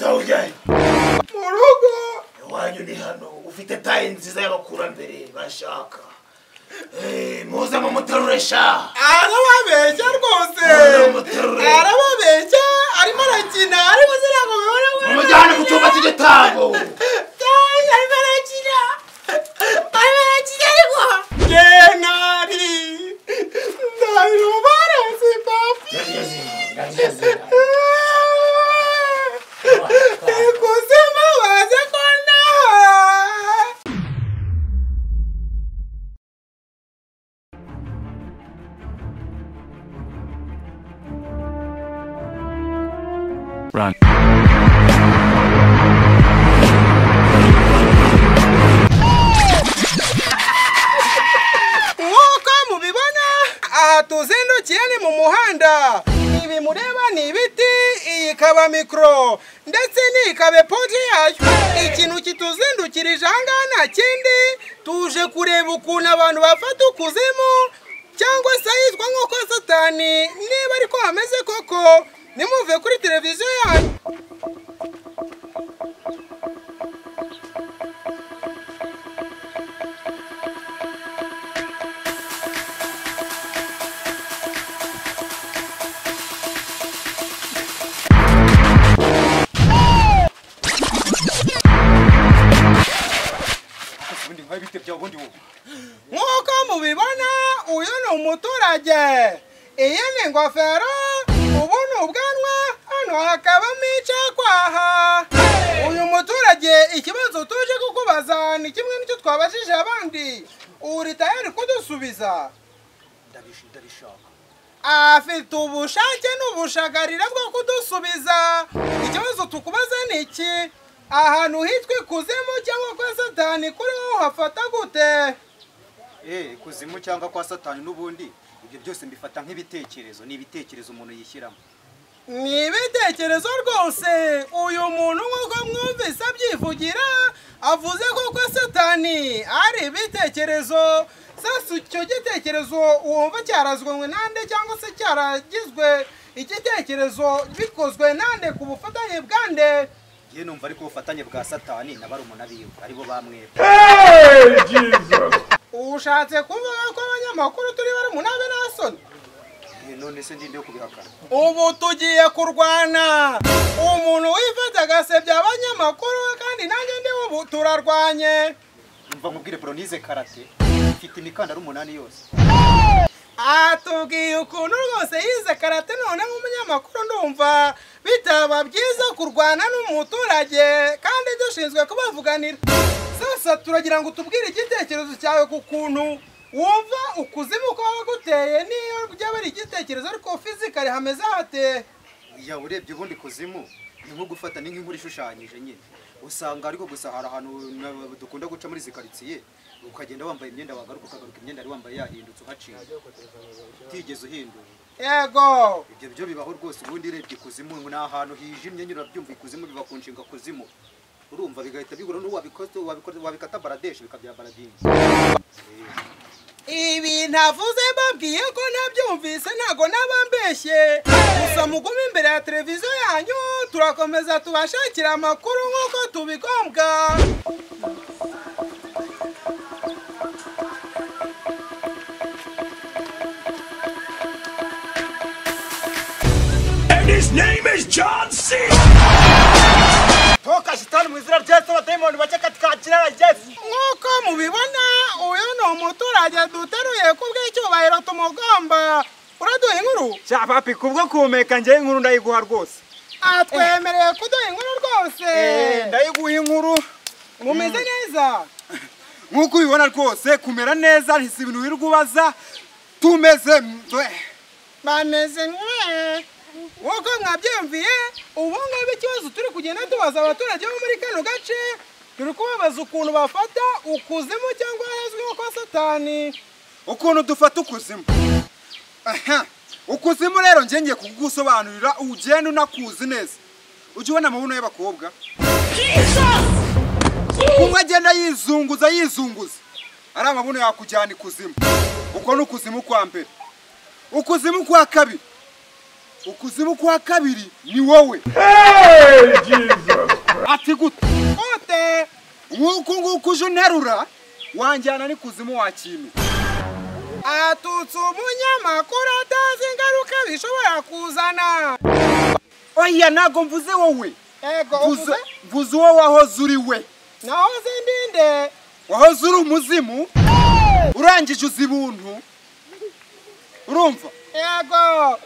Utawujyaye mu rugo iwanyu ni hano ufite tayi nziza y'abakurambere bashaka muza mu muteruresha arababeshya rwose arababeshya arimo arakina ariko zirago bibona mujyane ku cyumba cy'igitambo arimo arakina ariko genari ndabiro barazi papi kusema waze kona Run. tuzindukiye ni mu muhanda ibi mureba ni ibiti iyi ikaba mikro ndetse ni ikabe podi yayo ikintu kituzindukirije ahangaha nta kindi tuje kureba ukuntu abantu bafata ukuzimu cyangwa se yitwa nk'uko satani niba ariko hameze koko nimuve kuri televiziyo yanyu nk'uko mubibona uyu ni umuturage iyi ni ingofero ubu ni ubwanwa hano hakabamo icyakwaha uyu muturage ikibazo tuje kukubaza ni kimwe n'icyo twabajije abandi uri tayari kudusubiza ndabishaka afite ubushake n'ubushagarira bwo kudusubiza ikibazo tukubaza ni iki ahantu hitwa ikuzimu cyangwa kwa satani kuri wowe hafata gute ikuzimu cyangwa kwa satani n'ubundi ibyo byose mbifata nk'ibitekerezo ni ibitekerezo umuntu yishyiramo ni ibitekerezo rwose uyu muntu nk'uko mwumvise abyivugira avuze ko kwa satani ari ibitekerezo sasa icyo gitekerezo wumva cyarazwe nande cyangwa se cyaragizwe igitekerezo bikozwe nande ku bufatanye bwande ye numva ariko ubufatanye bwa satani na barumuna biwe aribo bamwebwe ushatse kuvuga ko abanyamakuru turi bari mu nabe nasoni none se ndinde yo kubihakana ubu tugiye kurwana umuntu wifata agasebya abanyamakuru kandi nanjye ndi ubu turarwanye umva nkubwire bro nize karate ifite imikandara 8 yose atubwiye ukuntu rwose yize karate none nk'umunyamakuru ndumva bitaba byiza kurwana n'umuturage kandi dushinzwe kubavuganira sasa turagira ngo tubwire igitekerezo cyawe ku kuntu wumva ukuzimu ko guteye niyo byaba ari igitekerezo ariko physically hameze hate ya urebye ubundi kuzimu ni nko gufata n'inkuru ishushanyije nyine usanga ariko gusa hari ahantu dukunda guca muri zikaritsiye ukagenda wambaye imyenda wagaruka ukagaruka imyenda ari wambaye yahindutse uhaciye utigeze uhindura yego ibyo byo bibaho rwose ubundi urebye kuzimu ni ahantu hijimye nyine urabyumva ikuzimu biba ku nshinga kuzimu urumva bigahita bigura wabikata baradeshi bikabyara baradini ibi ntavuze mbabwiye ko nabyumvise ntago nabambeshye gusa mugume imbere ya televiziyo yanyu turakomeza tubashakira amakuru nk'uko tubigombwa And his name is John C. Toka shitani mwizira Yesu abadayimoni bake katika jina la Yesu nk'uko mubibona uyu ni umuturage duteruye kubw'icyubahiro tumugomba uraduha inkuru cya papi kubwo kumeka njye inkuru ndayiguha rwose atwemereye kuduha inkuru rwose ndayiguha inkuru mumeze neza nk'uko ubibona rwose kumera neza ntisi ibintu wirigubaza tumeze bameze nk'uko mwabyumviye ubu ngubu ikibazo turi kugenda tubaza abaturage bo muri kano gace turi kubabaza ukuntu bafata ukuzimu cyangwa hazwi nko kwa satani ukuntu dufata ukuzimu ukuzimu rero njye ngiye kugusobanurira ugenda unakuzi neza ujye ubona amabuno y'abakobwa kumwe agenda yizunguza ari amabuno yakujyana ikuzimu uko ni ukuzimu kwa mbere ukuzimu kwa kabiri ukuzimu kwa kabiri ni wowe. Ati gute nk'uku uje unterura wanjyana ni kuzimu wa kintu. Atutse umunyamakuru atazi ingaruka bishobora kuzana. Oya ntago mvuze wowe. Ego mvuze uwo wahoze uri we. Nahoze ndinde. Wahoze uri umuzimu urangije uzi ibuntu. Urumva? Ego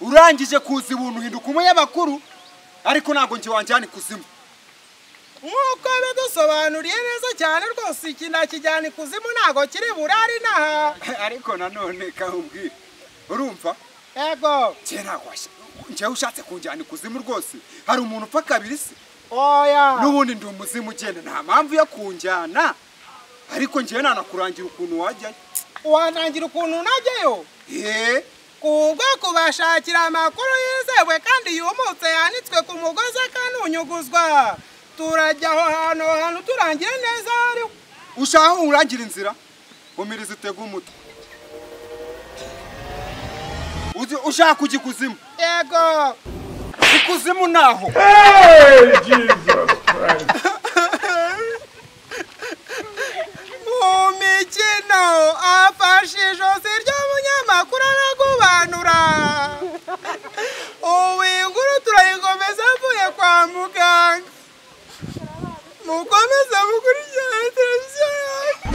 urangije kuzi ibuntu hinduka umunyamakuru ariko ntago nje wanjyana kuzimu. Nkuko bidusobanuriye neza cyane rwose iki nakijyana kuzimu ntago kiri burari naha. Ariko nanone kahubwira. Urumva? Ego nje ushatse kunjyana kuzimu rwose hari umuntu upfa kabiri se. Oya Nubundi ndi umuzimu ugenda nta mpamvu yo kunjyana ariko nje nanakurangira ukuntu wajyayo. Wanangira ukuntu najyayo? Kubwo kubashakira amakuru yizewe kandi yumutse yanitswe ku mugozi akanunyuguzwa. Turajya aho hantu turangire neza ari. Ushaho urangira inzira umiriza utega umutwe. Ushaka kujya kuzimu? Yego. Kuzimu naho. Jesus Christ. Mumikino afashe ijosi ry'umunyamakuru aragubanura. Ubu inkuru turayigomeza avuye kwa muganga. Mukomeze mukurikirane televiziyo yacu.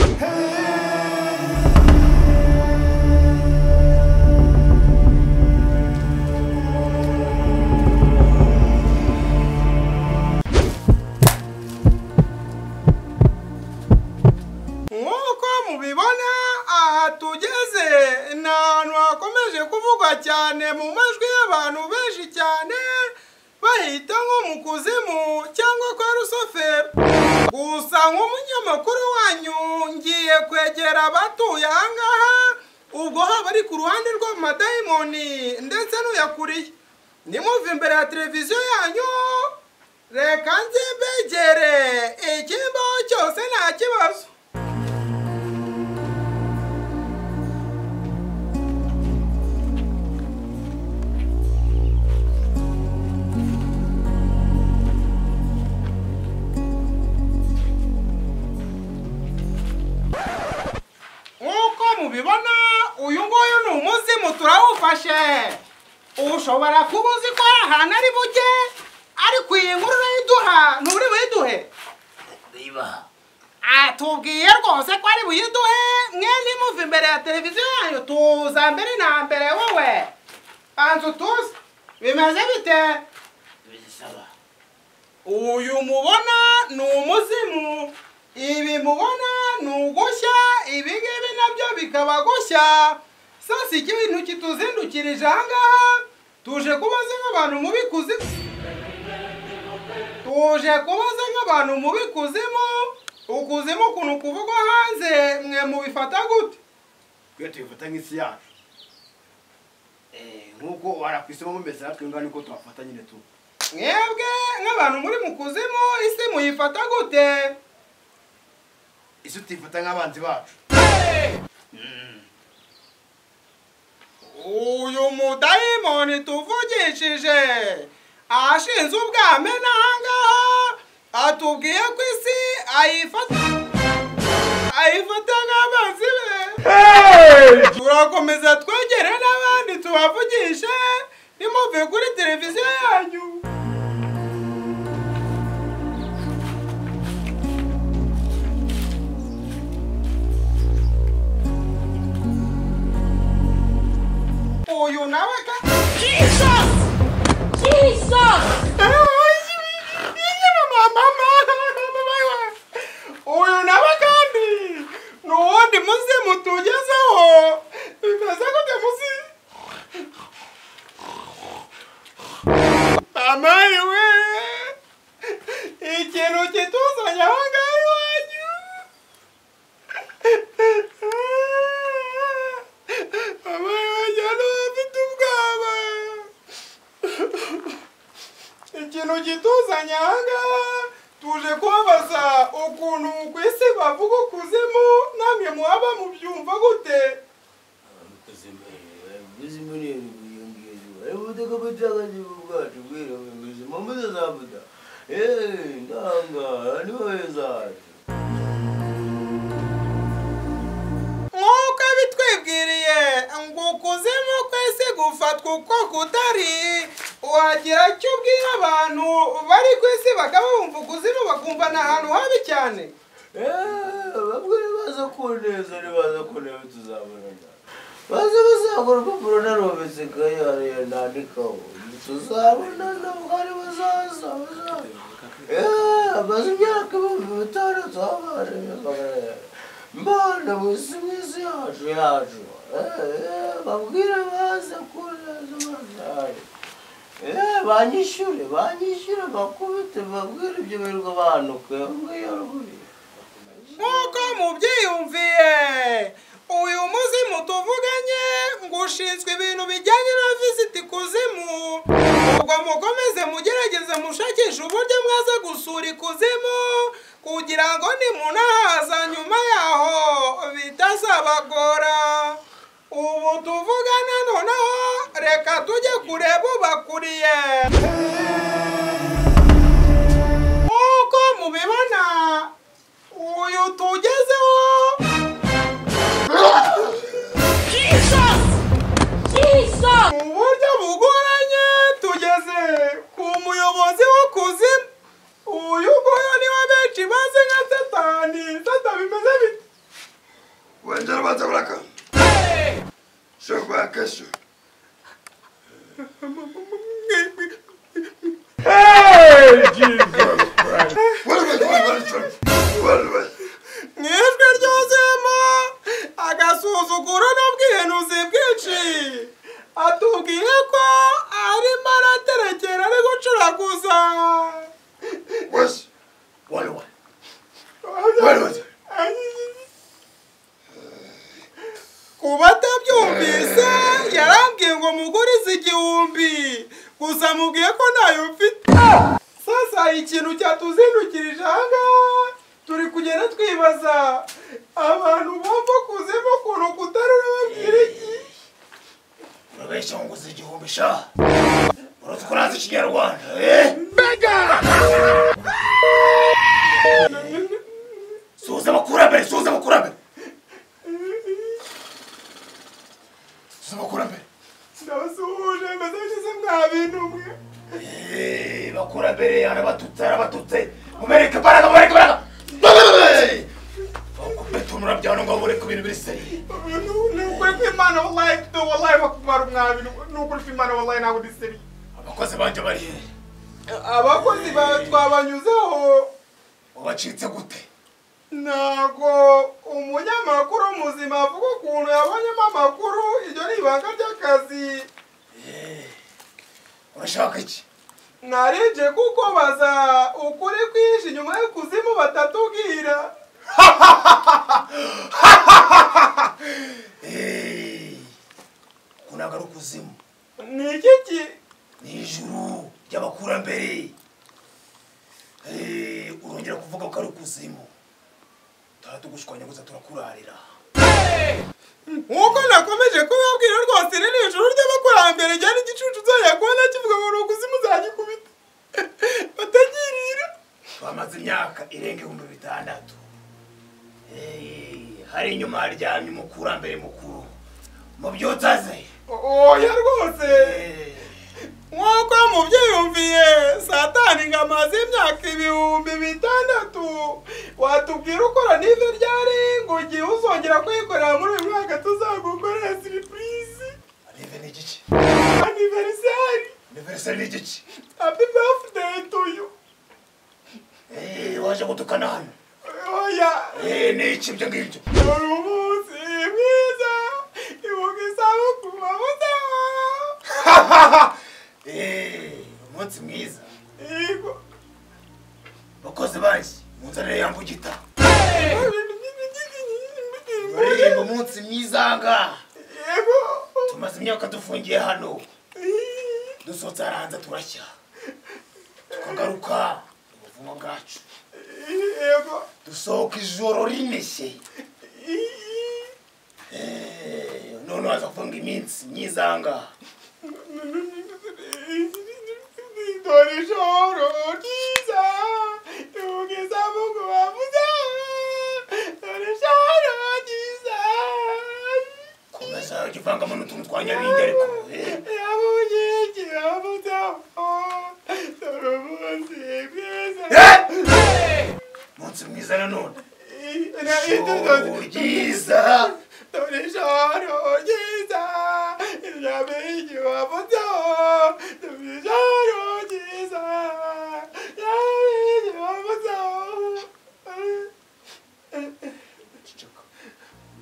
Nk'uko mubibona aha tugeze ni ahantu hakomeje kuvugwa cyane mu majwi y'abantu benshi cyane bahita nko mu kuzimu cyangwa kwa rusoferi. Gusa nk'umunyamakuru wanyu ngiye kwegera abatuye ahangaha ubwo haba ari ku ruhande rw'amadayimoni ndetse n'uyakuriye. Nimuve imbere ya televiziyo yanyu reka nze mbegere ikimbaho cyose nta kibazo. Mubibona uyu nguyu ni umuzimu turawufashe. Ushobora kuba uzi ko ahantu ari bujye ariko iyi nkuru urayiduha nturi buyiduhe? Riba atubwiye rwose ko ari buyiduhe. Mwene muve imbere ya televiziyo yanyu tuza mbere na mbere. Wowe banza utuze bimeze bite? bisaba Uyu mubona ni umuzimu. Ibi mubona ni ugushya, ibi ngibi nabyo bikaba gushya. Sasa ikintu kituzindukirije ahangaha tuje kubaza nk'abantu mu bikuzimu. Ukuzimu ukuntu kuvugwa hanze mwe mubifata gute? Twe tubifata nk'isi yacu. Nkuko warakwisemo mumeze natwe ngana niko twafata nyine tu. Mwebwe nk'abantu muri mu kuzimu isi muyifata gute? Isi tuyifata nk'abanzi bacu. Uyu mudayimoni tuvugishije ashinze ubwame n'ahangaha atubwiye ko isi ayifata nk'abanzi be. Turakomeza twegere n'abandi tubavugishe nimuve kuri televiziyo yanyu. Uyu nawe ka Jesus! Jesus! Uyu nawe kandi n'uwundi muzimu tugezeho. Bimeze gute muzi? Mama we ikintu kituzanye aho ngaho iwanyu. Mama wanjye ufite ubwoba. Ikintu kituzanye aha ngaha tuje kubabaza ukuntu ku isi bavuga ukuzimu namwe muhaba mubyumva gute? kuzimu ni Butaka butaka jibugati bwira bwizi mamuza zabuda. Ndanga ni weza. Nk'uko bitwibwiriye ngo kuzimu kwese gufatwa uko kutari wagira icyo ubwira abantu bari ku isi bakaba bumva kuzimu bakumva ni ahantu habi cyane. Babwire baza kuneza baza kuneza tuzabonana. Baza bazakora urupapuro narobetse kayariya nandikaho tuzabonana bwari bazaza baza imyaka 5 abana mbona musi mwisi yacu babwire baza kuneza banyishyure bakubite babwire ibyo birirwa banuka nk'uko mubyiyumviye uyu muzimu tuvuganye ngo ushinzwe ibintu bijyanye na visiti kuzimu, ubwo mukomeze mugerageze mushakishe uburyo mwaza gusura ikuzimu kugira ngo nimunahaza nyuma yaho bitazabagora. Ubu tuvugana noneho reka tujye kureba ubakuriye. Nk'uko mubibona uyu tugezeho mu buryo bugoranye tugeze ku muyobozi w'ikuzimu. Uyu nguyu niwe benshi bazi nka Satani. Sata bimeze bite? Wengine baza buraka. Shokwa kesho. Hey, Jesus Christ. Mw'ijwi ryuzuyemo agasuzuguro n'ubwihenuzi bwinshi, atubwiye ko arimo araterekera ari gucuraguza. Wes. Wale. Ku batabyumvise yarambwiye ngo mugurize 1000 gusa mubwiye ko ntayo mfite. Sasa ikintu cyatuzindukirije ahangaha turi kugenda twibaza abantu bumva kuzimu ukuntu kutari urababwira iki. Urabeshya ngo uzi 1000 sha urutwarazi ikinyarwanda suza bakurambere ndabasuhuje mbese mwa bintu mwe. bakurambere arabatutse mumereke baraga betumura byano ngo bure ku bintu biri seri. Nukuri kw'Imana wallahi bakumara umwabi nukuri kw'Imana wallahi ntabwo ndi seri. Abakozi banje bari he? Abakozi twabanyuzeho. Wabacitse gute? Ntago umunyamakuru muzima avuga ukuntu yabonyemo amakuru, iryo ni ibanga ry'akazi. Urashaka iki? Narije kuko baza ukuri kwishi nyuma y'ikuzimu batatubwira. Kunagaru kuzimu. Ni iki? Ni ijuru ry'abakurambere. Urongera kuvuga ko ari kuzimu. Tugushwanya gusa turakurarira. Uko nakomeje kubabwira rwose ni ijuru ry'abakurambere cyane igicucu zayakwana kivuga ngo kuzimu zagikubita. Batagirira. Bamaze imyaka irenga 6,000. Hari inyuma haryamye umukurambere mukuru. Mubyotsaze. Oya rwose. Nk'uko mubyiyumviye Satani ngo amaze imyaka 6,000. Watubwira ukora nive ryari ngo ugiye uzongera kwikorera muri uyu mwaka tuzagukorera surprise. Nive ni iki? Anniversary ni iki? Happy birthday to you. Waje gutukana hano. Oya. Ni iki ibyo ngibyo? Umunsi mwiza ibuka isabukuru wabuze. Umunsi mwiza. Yego. Bakozi banje munzanire yambugita. Umunsi mwiza nga. Yego. Tumaze imyaka dufungiye hano. Dusotse aranza turashya. Tukagaruka ubuvumo bwacu. Yego. Dusohoka ijoro rimeshe. None waza kuvuga iminsi myiza nga. dore ijoro ryiza tugeza mu kubavuza dore ijoro ryiza komeza ukivangamo n'utuntu twa nyabingi ariko yabuye kiravuza dore umunsi mwiza umunsi mwiza nanone ijoro ryiza dore ijoro ryiza nyabingi wavuza dore ijoro ryiza nyabingi wavuza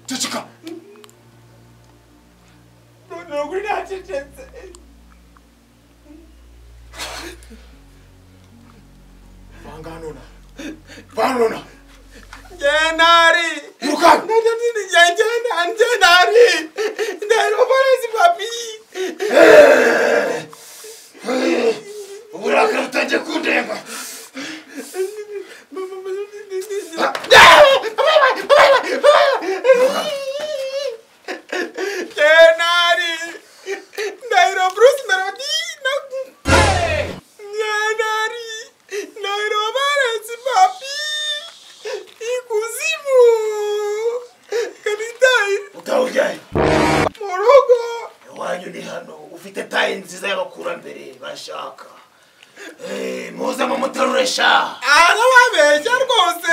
ceceka nukuri nacecetse vanga hanona vanona Jenari Bukan Jenari Ndero polisi papi uburakari butangiye kundenga Jenari Ndero Bruce Melody Jenari Ndero polisi papi ikuzimu kanitayi utawujyaye mu rugo iwanyu ni hano ufite tayi nziza y'abakurambere bashaka muze mumuterure sha arababeshya rwose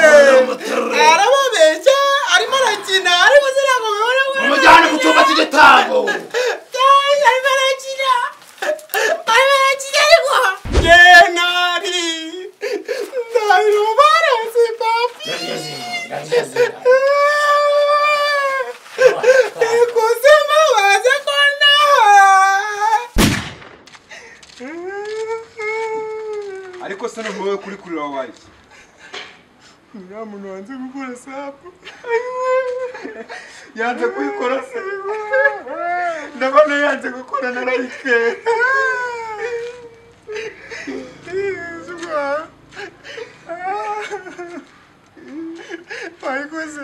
arababeshya arimo arakina ariko zirago bibona mumujyane ku cyumba cy'igitambo arimo arakina ariko Jenari Ndahiro barasi papi kusema waze kona ariko se n'umuwe kuri kurira wabaye nta muntu wanze gukora sapu yanze kuyikora se ndabona yanze gukora narayitwe Wayikoze